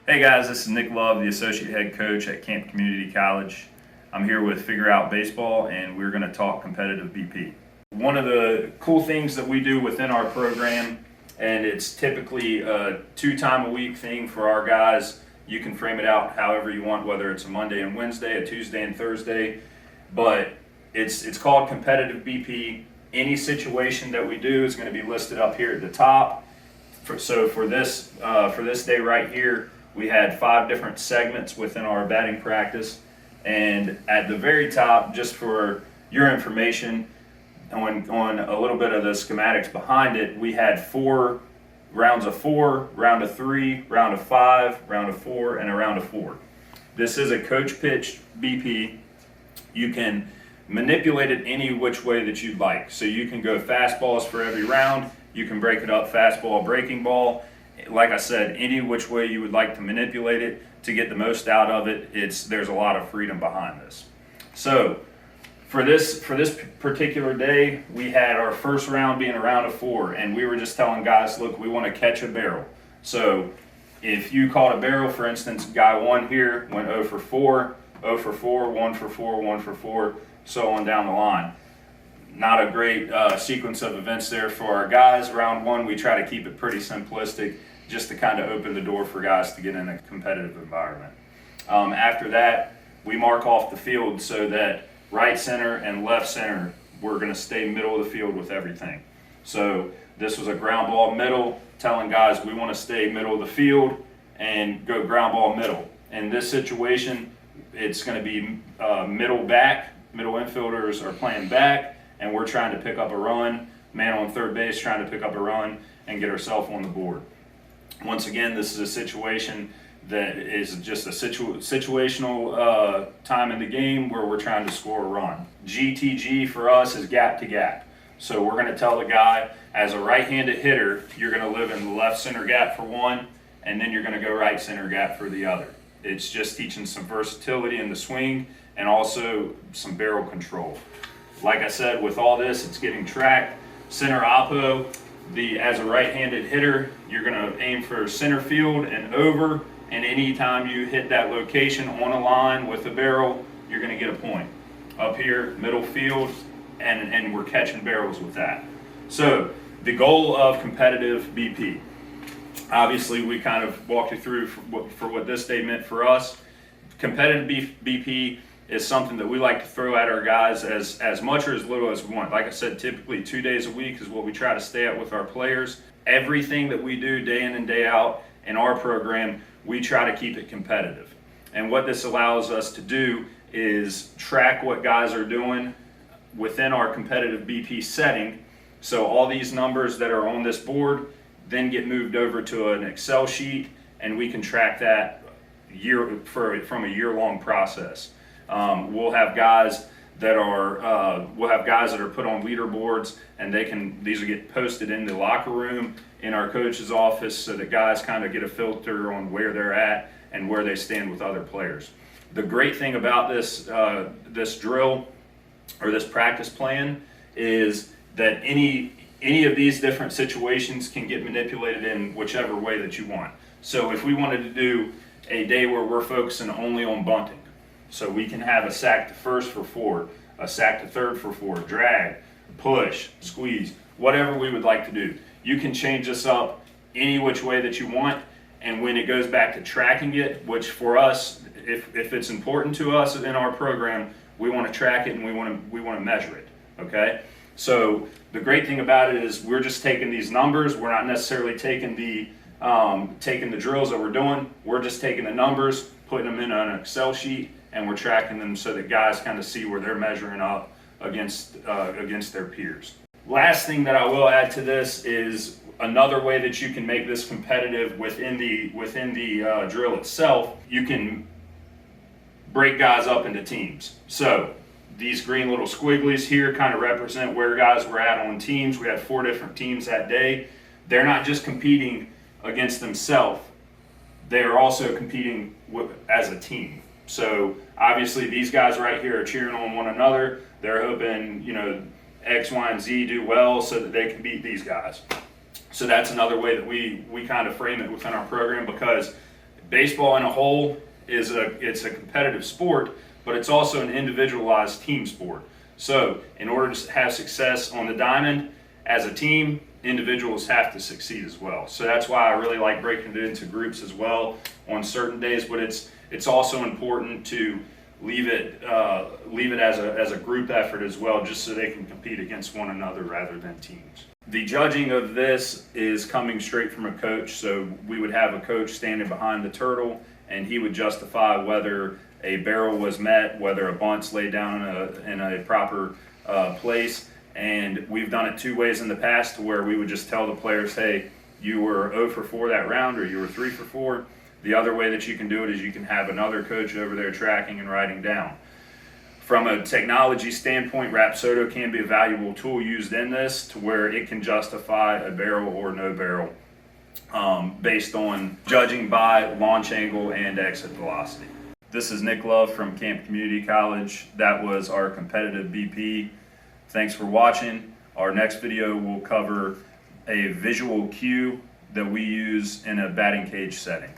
Hey guys, this is Nic Love, the Associate Head Coach at Camp Community College. I'm here with Figure Out Baseball, and we're going to talk competitive BP. One of the cool things that we do within our program, and it's typically a 2-time-a-week thing for our guys. You can frame it out however you want, whether it's a Monday and Wednesday, a Tuesday and Thursday, but it's called competitive BP. Any situation that we do is going to be listed up here at the top. So for this day right here, we had 5 different segments within our batting practice, and at the very top, just for your information, on a little bit of the schematics behind it, we had 4 rounds of 4, round of 3, round of 5, round of 4, and a round of 4. This is a coach pitch BP. You can manipulate it any which way that you'd like. So you can go fastballs for every round. You can break it up fastball, breaking ball. Like I said, any which way you would like to manipulate it to get the most out of it. There's a lot of freedom behind this. So for this particular day, we had our first round being a round of 4, and we were just telling guys, look, we want to catch a barrel. So if you caught a barrel, for instance, guy 1 here went 0 for 4, 0 for 4, 1 for 4, 1 for 4, so on down the line. Not a great sequence of events there for our guys. Round 1, we try to keep it pretty simplistic, just to kind of open the door for guys to get in a competitive environment. After that, we mark off the field so that right center and left center, we're going to stay middle of the field with everything. So this was a ground ball middle, telling guys we want to stay middle of the field and go ground ball middle. In this situation, it's going to be middle back. Middle infielders are playing back, and we're trying to pick up a run. Man on third base trying to pick up a run and get ourselves on the board. Once again, this is a situation that is just a situational time in the game where we're trying to score a run. GTG for us is gap to gap. So we're going to tell the guy, as a right-handed hitter, you're going to live in the left center gap for one, and then you're going to go right center gap for the other. It's just teaching some versatility in the swing and also some barrel control. Like I said, with all this, it's getting tracked. Center oppo, as a right-handed hitter, you're going to aim for center field and over, and anytime you hit that location on a line with the barrel, you're going to get a point. Up here, middle field, and we're catching barrels with that. So the goal of competitive BP. Obviously, we kind of walked you through for what this day meant for us. Competitive BP is something that we like to throw at our guys as much or as little as we want. Like I said, typically 2 days a week is what we try to stay at with our players. Everything that we do day in and day out in our program, we try to keep it competitive. And what this allows us to do is track what guys are doing within our competitive BP setting. So all these numbers that are on this board then get moved over to an Excel sheet, and we can track that from a year-long process. We'll have guys that are put on leaderboards, and these will get posted in the locker room in our coach's office, so that guys kind of get a filter on where they're at and where they stand with other players. The great thing about this drill or this practice plan is that any of these different situations can get manipulated in whichever way that you want. So if we wanted to do a day where we're focusing only on bunting, so we can have a sack to first for 4, a sack to third for 4, drag, push, squeeze, whatever we would like to do. You can change this up any which way that you want, and when it goes back to tracking it, which for us, if it's important to us in our program, we want to track it and we want to measure it, okay? So the great thing about it is we're just taking these numbers. We're not necessarily taking the drills that we're doing. We're just taking the numbers, putting them in an Excel sheet, and we're tracking them so that guys kind of see where they're measuring up against their peers. Last thing that I will add to this is another way that you can make this competitive within the drill itself. You can break guys up into teams. So these green little squigglies here kind of represent where guys were at on teams. We had 4 different teams that day. They're not just competing against themselves, they are also competing as a team. So obviously these guys right here are cheering on one another. They're hoping, X, Y, and Z do well so that they can beat these guys. So that's another way that we kind of frame it within our program, because Baseball in a whole it's a competitive sport, but it's also an individualized team sport. So in order to have success on the diamond as a team, individuals have to succeed as well. So that's why I really like breaking it into groups as well on certain days, but it's also important to leave it as a group effort as well, just so they can compete against one another rather than teams. The judging of this is coming straight from a coach, so we would have a coach standing behind the turtle, and he would justify whether a barrel was met, whether a bunt's laid down in a proper place. And we've done it two ways in the past, to where we would just tell the players, hey, you were 0 for 4 that round, or you were 3 for 4. The other way that you can do it is you can have another coach over there tracking and writing down. From a technology standpoint, Rapsodo can be a valuable tool used in this, to where it can justify a barrel or no barrel based on judging by launch angle and exit velocity. This is Nic Love from Camp Community College. That was our competitive BP. Thanks for watching. Our next video will cover a visual cue that we use in a batting cage setting.